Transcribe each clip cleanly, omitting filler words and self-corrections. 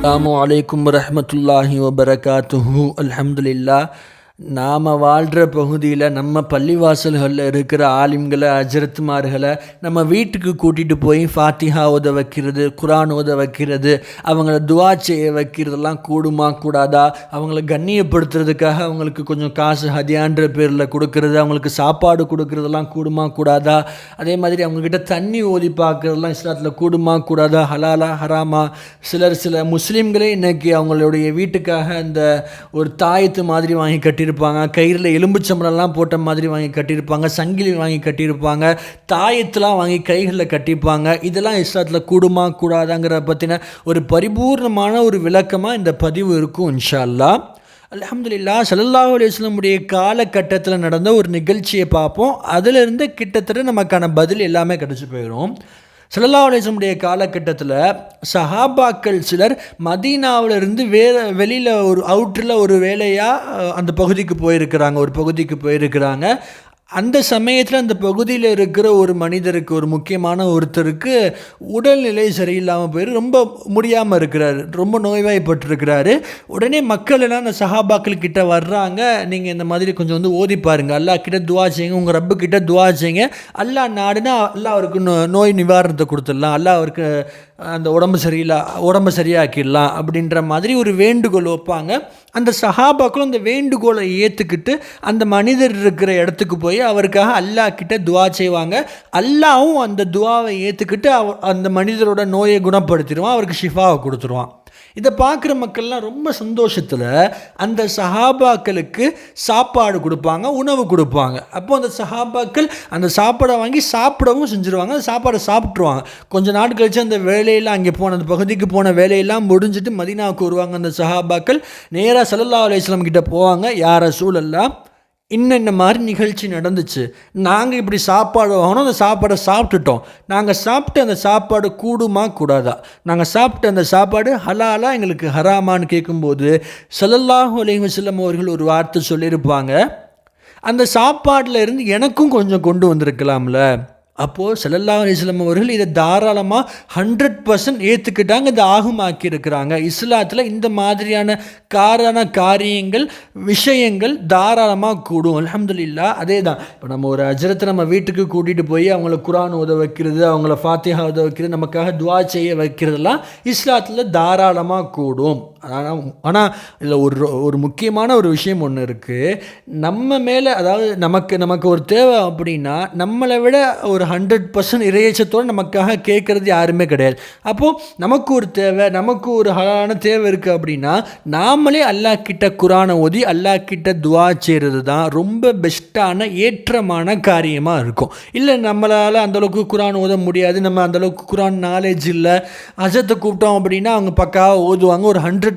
அஸ்ஸலாமு அலைக்கும் வரஹ்மத்துல்லாஹி வபரகாத்துஹு. அல்ஹம்துலில்லாஹ். நாம் வாழ்கிற பகுதியில் நம்ம பள்ளிவாசல்களில் இருக்கிற ஆலிம்களை, அஜரத்துமார்களை நம்ம வீட்டுக்கு கூட்டிகிட்டு போய் ஃபாத்திஹா ஓத வைக்கிறது, குரான் ஓத வைக்கிறது, அவங்கள துவா செய்ய வைக்கிறதெல்லாம் கூடுமா கூடாதா? அவங்கள கண்ணியப்படுத்துறதுக்காக அவங்களுக்கு கொஞ்சம் காசு ஹதியான்ற பேரில் கொடுக்கறது, அவங்களுக்கு சாப்பாடு கொடுக்கறதெல்லாம் கூடுமா கூடாதா? அதே மாதிரி அவங்கக்கிட்ட தண்ணி ஓதி பார்க்குறதெல்லாம் இஸ்லாத்தில் கூடுமா கூடாதா? ஹலாலா ஹராமா? சில முஸ்லீம்களே இன்றைக்கி அவங்களுடைய வீட்டுக்காக இந்த ஒரு தாயத்து மாதிரி வாங்கி கட்டியிருப்பாங்க, கயிறில் எலும்புச்சம்பளம்லாம் போட்ட மாதிரி வாங்கி கட்டியிருப்பாங்க, சங்கிலி வாங்கி கட்டியிருப்பாங்க, தாயத்துலாம் வாங்கி கைகளில் கட்டியிருப்பாங்க. இதெல்லாம் இஸ்லாத்தில் கூடுமா கூடாதாங்கிற பற்றின ஒரு பரிபூர்ணமான ஒரு விளக்கமாக இந்த பதிவு இருக்கும் இன்ஷா அல்லாஹ். அல்ஹம்துலில்லாஹ். ஸல்லல்லாஹு அலைஹி வஸல்லம் உடைய காலகட்டத்தில் நடந்த ஒரு நிகழ்ச்சியை பார்ப்போம். அதிலிருந்து கிட்டத்தட்ட நமக்கான பதில் எல்லாமே கிடச்சி போயிடும். ஸல்லல்லாஹு அலைஹி வஸல்லம் உடைய காலகட்டத்தில் சஹாபாக்கள் சிலர் மதீனாவிலிருந்து வெளியில் ஒரு அவுட்டரில் ஒரு வேலையாக அந்த பகுதிக்கு போயிருக்கிறாங்க, ஒரு பகுதிக்கு போயிருக்கிறாங்க. அந்த சமயத்தில் அந்த பகுதியில் இருக்கிற ஒரு மனிதருக்கு, ஒரு முக்கியமான ஒருத்தருக்கு உடல்நிலை சரியில்லாமல் போயிரு, ரொம்ப முடியாமல் இருக்கிறாரு, ரொம்ப நோய்வாய்ப்பட்டிருக்கிறாரு. உடனே மக்கள் எல்லாம் அந்த சஹாபாக்கள் கிட்ட வர்றாங்க, நீங்கள் இந்த மாதிரி கொஞ்சம் வந்து ஓதி பாருங்கள், அல்லாஹ் கிட்ட துவா செய்யுங்க, உங்கள் ரப்பு கிட்ட துவா செய்யுங்க, அல்லாஹ் நாடுனா அல்லாஹ் அவருக்கு நோய் நிவாரணத்தை கொடுத்துடலாம், அல்லாஹ் அவருக்கு அந்த உடம்பு சரியாக்கிடலாம் அப்படின்ற மாதிரி ஒரு வேண்டுகோள் வைப்பாங்க. அந்த சஹாபாக்களும் அந்த வேண்டுகோளை ஏற்றுக்கிட்டு அந்த மனிதர் இருக்கிற இடத்துக்கு போய் அவருக்காக அல்லாஹ் கிட்ட துவா செய்வாங்க. அல்லாஹ்வும் அந்த துவாவை ஏற்றுக்கிட்டு அந்த மனிதரோட நோயை குணப்படுத்திடுவான், அவருக்கு ஷிஃபாவை கொடுத்துருவான். இதை பார்க்குற மக்கள்லாம் ரொம்ப சந்தோஷத்தில் அந்த சஹாபாக்களுக்கு சாப்பாடு கொடுப்பாங்க, உணவு கொடுப்பாங்க. அப்போது அந்த சஹாபாக்கள் அந்த சாப்பாடை வாங்கி சாப்பிடவும் செஞ்சுருவாங்க, அந்த சாப்பாடை சாப்பிட்ருவாங்க. கொஞ்சம் நாள் கழித்து அந்த வேலையெல்லாம் அங்கே அந்த பகுதிக்கு போன வேலையெல்லாம் முடிஞ்சுட்டு மதீனாவுக்கு வருவாங்க. அந்த சஹாபாக்கள் நேராக ஸல்லல்லாஹு அலைஹி வஸல்லம் கிட்ட போவாங்க. யா ரசூலல்லாஹ், இன்ன மாதிரி நிகழ்ச்சி நடந்துச்சு, நாங்கள் இப்படி சாப்பாடு வாங்கினோம், அந்த சாப்பாடை சாப்பிட்டுட்டோம், நாங்கள் சாப்பிட்டு அந்த சாப்பாடு கூடுமா கூடாதா? நாங்கள் சாப்பிட்டு அந்த சாப்பாடு ஹலாலா எங்களுக்கு ஹராமான்னு கேட்கும்போது ஸல்லல்லாஹு அலைஹி வஸல்லம் அவர்கள் ஒரு வார்த்தை சொல்லியிருப்பாங்க, அந்த சாப்பாட்டில் இருந்து எனக்கும் கொஞ்சம் கொண்டு வந்திருக்கலாம்ல. அப்போது ஸல்லல்லாஹு அலைஹி வஸல்லம் அவர்கள் இதை தாராளமாக 100% ஏற்றுக்கிட்டாங்க, இதை ஆகுமாக்கி இருக்கிறாங்க. இஸ்லாத்தில் இந்த மாதிரியான காரியங்கள், விஷயங்கள் தாராளமாக கூடும். அல்ஹம்துலில்லாஹ். அதே தான் இப்போ நம்ம ஒரு அஜரத்தை நம்ம வீட்டுக்கு கூட்டிகிட்டு போய் அவங்கள குரான் ஓத வைக்கிறது, அவங்கள ஃபாத்திஹா ஓத வைக்கிறது, நமக்காக துவா செய்ய வைக்கிறதெல்லாம் இஸ்லாத்தில் தாராளமாக கூடும். ஆனால் இதில் ஒரு முக்கியமான ஒரு விஷயம் ஒன்று இருக்குது. நம்ம மேலே, அதாவது நமக்கு ஒரு தேவை அப்படின்னா நம்மளை விட ஒரு 100% இறையச்சத்தோடு நமக்காக கேட்குறது யாருமே கிடையாது. அப்போது நமக்கு ஒரு தேவை, நமக்கு ஒரு ஹலாலான தேவை இருக்குது அப்படின்னா நாமளே அல்லாஹ் கிட்ட குரானை ஓதி அல்லாஹ் கிட்ட துவா செய்கிறது தான் ரொம்ப பெஸ்ட்டான ஏற்றமான காரியமாக இருக்கும். இல்லை நம்மளால் அந்தளவுக்கு குரான் ஓத முடியாது, நம்ம அந்தளவுக்கு குரான் நாலேஜ் இல்லை, அஜத்தை கூப்பிட்டோம் அப்படின்னா அவங்க பக்காவாக ஓதுவாங்க, ஒரு 100%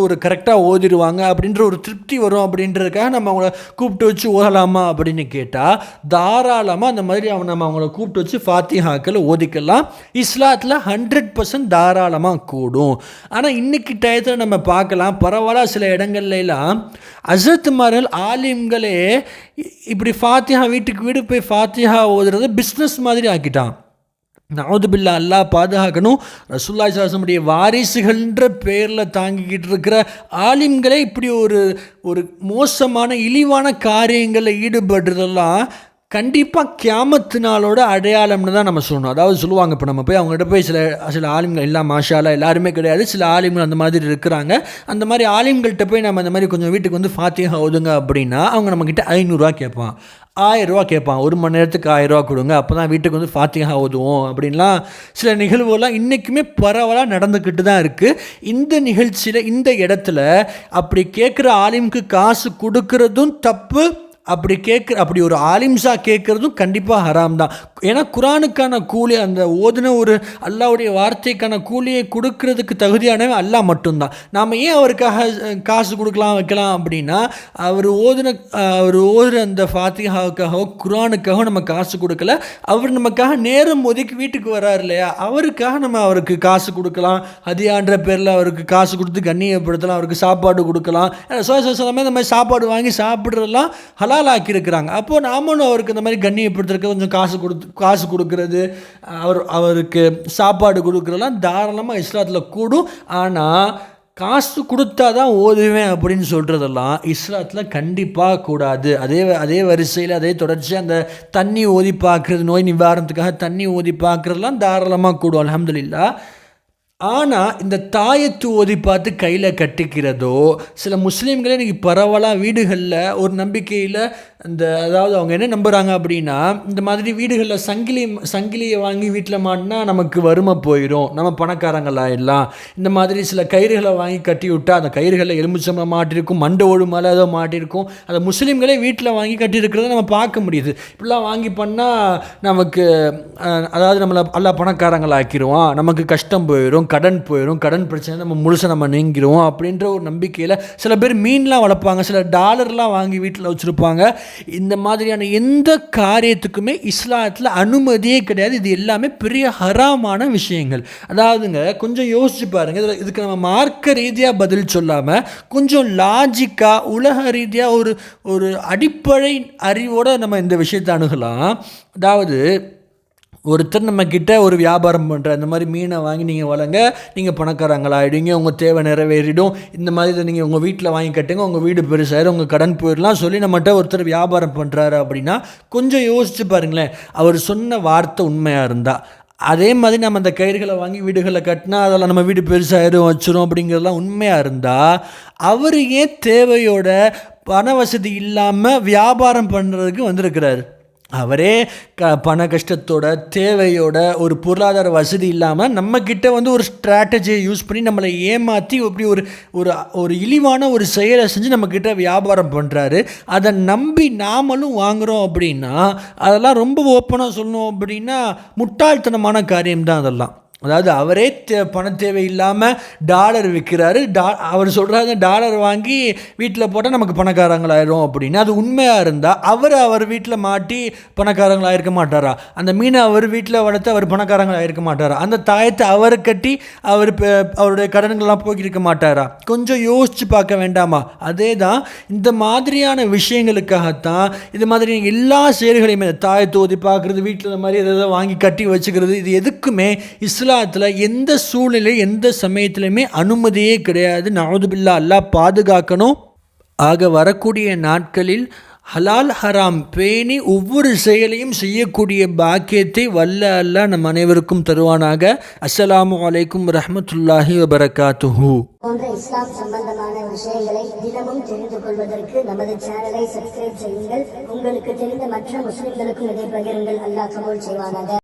ஒரு கரெக்டாக ஓதிடுவாங்க அப்படின்ற ஒரு திருப்தி வரும் அப்படின்றதுக்காக நம்ம அவங்கள கூப்பிட்டு வச்சு ஓதலாமா அப்படின்னு கேட்டால் தாராளமாக அந்த மாதிரி நம்ம அவங்கள கூப்பிட்டு வச்சு ஃபாத்திஹாக்கள் ஓதிக்கலாம். இஸ்லாத்தில் 100% தாராளமாக கூடும். ஆனால் இன்னைக்கு டயத்தில் நம்ம பார்க்கலாம், பரவாயில்ல சில இடங்கள்லாம் அஜரத்துமார்கள், ஆலிம்களே இப்படி ஃபாத்திஹா வீட்டுக்கு வீடு போய் ஃபாத்திஹா ஓதுறது பிஸ்னஸ் மாதிரி ஆக்கிட்டான். நவுதுபில்லா, அல்லாஹ் பாதுகாக்கணும். ரசூலுல்லாஹி ஸல்லல்லாஹு அலைஹி வஸல்லம் வாரிசுகள்ன்ற பேரில் தாங்கிக்கிட்டு இருக்கிற ஆலிம்களே இப்படி ஒரு மோசமான இழிவான காரியங்களில் ஈடுபடுறதெல்லாம் கண்டிப்பாக கியாமத்து நாளோட அடையாளம்னு தான் நம்ம சொல்லணும். அதாவது சொல்லுவாங்க, இப்போ நம்ம போய் அவங்ககிட்ட போய் சில ஆலிம்கள், எல்லாம் மாஷாலா எல்லாருமே கிடையாது, சில ஆலிம்கள் அந்த மாதிரி இருக்கிறாங்க. அந்த மாதிரி ஆலிம்கள்கிட்ட போய் நம்ம அந்த மாதிரி கொஞ்சம் வீட்டுக்கு வந்து ஃபாத்திஹா ஓதுங்க அப்படின்னா அவங்க நம்மக்கிட்ட 500 கேட்பான், 1000 கேட்பான், 1 மணி நேரத்துக்கு 1000 கொடுங்க, அப்போ தான் வீட்டுக்கு வந்து ஃபாத்திஹா ஓதுவோம் அப்படின்லாம் சில நிகழ்வுகள்லாம் இன்றைக்குமே பரவலாக நடந்துக்கிட்டு தான் இருக்குது. இந்த நிகழ்ச்சியில், இந்த இடத்துல அப்படி கேட்குற ஆலிம்க்கு காசு கொடுக்கறதும் தப்பு, அப்படி ஒரு ஆலிம்ஸா கேட்குறதும் கண்டிப்பாக ஹராம் தான். ஏன்னா குரானுக்கான கூலி, அந்த ஓதுன ஒரு அல்லாஹ்வுடைய வார்த்தைக்கான கூலியை கொடுக்கறதுக்கு தகுதியானவன் அல்லாஹ் மட்டும்தான். நாம் ஏன் அவருக்காக காசு கொடுக்கலாம் வைக்கலாம் அப்படின்னா அவர் ஓதுற அந்த ஃபாத்திஹாவுக்காகவோ குரானுக்காகவும் நம்ம காசு கொடுக்கல, அவர் நமக்காக நேரம் ஒதுக்கி வீட்டுக்கு வர்றார் இல்லையா, அவருக்காக நம்ம அவருக்கு காசு கொடுக்கலாம், ஹதியான்ற பேரில் அவருக்கு காசு கொடுத்து கண்ணியப்படுத்தலாம், அவருக்கு சாப்பாடு கொடுக்கலாம். சோசமே இந்த மாதிரி சாப்பாடு வாங்கி சாப்பிட்றதெல்லாம் ஹலாலாக்கி இருக்கிறாங்க. அப்போது நாமளும் அவருக்கு இந்த மாதிரி கண்ணியப்படுத்துறதுக்கு கொஞ்சம் காசு கொடுக்கறது, அவருக்கு சாப்பாடு கொடுக்குறதெல்லாம் தாராளமாக இஸ்லாத்தில் கூடும். ஆனால் காசு கொடுத்தா தான் ஓதுவேன் அப்படின்னு சொல்கிறதெல்லாம் இஸ்லாத்தில் கண்டிப்பாக கூடாது. அதே வரிசையில் அதே தொடர்ச்சியாக அந்த தண்ணி ஓதி பார்க்குறது, நோய் நிவாரணத்துக்காக தண்ணி ஓதி பார்க்குறதுலாம் தாராளமாக கூடும், அல்ஹம்துலில்லாஹ். ஆனால் இந்த தாயத்து ஓதி பார்த்து கையில் கட்டிக்கிறதோ, சில முஸ்லீம்களே இன்றைக்கி பரவலாக வீடுகளில் ஒரு நம்பிக்கையில் அதாவது அவங்க என்ன நம்புகிறாங்க அப்படின்னா, இந்த மாதிரி வீடுகளில் சங்கிலியை வாங்கி வீட்டில் மாட்டினா நமக்கு வறுமை போயிடும், நம்ம பணக்காரங்களாயிடலாம், இந்த மாதிரி சில கயிறுகளை வாங்கி கட்டி விட்டால் அந்த கயிறுகளில் எலுமிச்சம்பழம் மாட்டிருக்கும், மண்டை ஓடு மேலே ஏதோ மாட்டிருக்கும், அதை முஸ்லீம்களே வீட்டில் வாங்கி கட்டியிருக்கிறத நம்ம பார்க்க முடியுது. இப்படிலாம் வாங்கி பண்ணால் நமக்கு அதாவது நம்மளை எல்லா பணக்காரங்களாக்கிடுவான், நமக்கு கஷ்டம் போயிடும், கடன் போயிடும், கடன் பிரச்சனை நம்ம முழுசாக நம்ம நீங்கிடுவோம் அப்படின்ற ஒரு நம்பிக்கையில் சில பேர் மீன்லாம் வளர்ப்பாங்க, சில டாலர்லாம் வாங்கி வீட்டில் வச்சுருப்பாங்க. இந்த மாதிரியான எந்த காரியத்துக்குமே இஸ்லாத்தில் அனுமதியே கிடையாது. இது எல்லாமே பெரிய ஹராமான விஷயங்கள். அதாவதுங்க கொஞ்சம் யோசிச்சு பாருங்கள், இதுக்கு நம்ம மார்க்க ரீதியாக பதில் சொல்லாமல் கொஞ்சம் லாஜிக்காக உலக ரீதியாக ஒரு அடிப்படை அறிவோடு நம்ம இந்த விஷயத்தை அணுகலாம். அதாவது ஒருத்தர் நம்மக்கிட்ட ஒரு வியாபாரம் பண்ணுற, இந்த மாதிரி மீனை வாங்கி நீங்கள் வளங்க, நீங்கள் பணக்காரங்களாகிடுவீங்க, உங்கள் தேவை நிறைவேறிடும், இந்த மாதிரி இதை நீங்கள் உங்கள் வீட்டில் வாங்கி கட்டுங்க, உங்கள் வீடு பெருசாயிரும், உங்கள் கடன் போயிடலாம் சொல்லி நம்மகிட்ட ஒருத்தர் வியாபாரம் பண்ணுறாரு அப்படின்னா கொஞ்சம் யோசிச்சு பாருங்களேன், அவர் சொன்ன வார்த்தை உண்மையாக இருந்தால். அதே மாதிரி நம்ம அந்த கயிறுகளை வாங்கி வீடுகளில் கட்டினா அதெல்லாம் நம்ம வீடு பெருசாயிரும் வச்சிரும் அப்படிங்கிறதுலாம் உண்மையாக இருந்தால், அவர் ஏன் தேவையோட பண வசதி இல்லாமல் வியாபாரம் பண்ணுறதுக்கு வந்திருக்கிறாரு? அவரே பண கஷ்டத்தோட தேவையோட ஒரு பொருளாதார வசதி இல்லாமல் நம்மக்கிட்ட ஒரு ஸ்ட்ராட்டஜியை யூஸ் பண்ணி நம்மளை ஏமாற்றி இப்படி ஒரு இழிவான ஒரு செயலை செஞ்சு நம்மக்கிட்ட வியாபாரம் பண்ணுறாரு. அதை நம்பி நாமளும் வாங்குகிறோம் அப்படின்னா அதெல்லாம் ரொம்ப ஓப்பனாக சொல்லணும் அப்படின்னா முட்டாள்தனமான காரியம்தான் அதெல்லாம். அதாவது அவரே பண தேவை இல்லாமல் டாலர் விற்கிறாரு, அவர் சொல்கிறாங்க டாலர் வாங்கி வீட்டில் போட்டால் நமக்கு பணக்காரங்களாயிரும் அப்படின்னு. அது உண்மையாக இருந்தால் அவர் வீட்டில் மாட்டி பணக்காரங்களாயிருக்க மாட்டாரா? அந்த மீனை அவர் வீட்டில் வளர்த்து அவர் பணக்காரங்களாயிருக்க மாட்டாரா? அந்த தாயத்தை அவர் கட்டி அவருடைய கடன்கள்லாம் போக்கியிருக்க மாட்டாரா? கொஞ்சம் யோசித்து பார்க்க வேண்டாமா? அதே தான் இந்த மாதிரியான விஷயங்களுக்காகத்தான் இது மாதிரி எல்லா செயல்களையுமே தாயத்தை ஓதி பார்க்குறது, வீட்டில் இந்த மாதிரி எதாவது வாங்கி கட்டி வச்சுக்கிறது, இது எதுக்குமே இஸ்லாத்தில் எந்த சூழ்நிலை எந்த சமயத்திலுமே அனுமதியே கிடையாது. நஅூதுபில்லா, அல்லாஹ் பாதுகாக்கணும். ஆக வரக்கூடிய நாட்களில் ஹலால் ஹராம் பேணி ஒவ்வொரு செயலையும் செய்யக்கூடிய பாக்கியத்தை வல்ல அல்லாஹ் நம் அனைவருக்கும் தருவானாக. அஸ்ஸலாமு அலைக்கும் வரஹ்மத்துல்லாஹி வபரகாத்துஹு. போன்ற இஸ்லாம் சம்பந்தமான விஷயங்களை தினமும் தெரிந்து கொள்வதற்கு நமது சேனலை சப்ஸ்கிரைப் செய்யுங்கள். உங்களுக்கு தெரிந்த மற்ற முஸ்லிம்களுக்கும் இதை பகிருங்கள். அல்லாஹ் கபூல் செய்வானாக.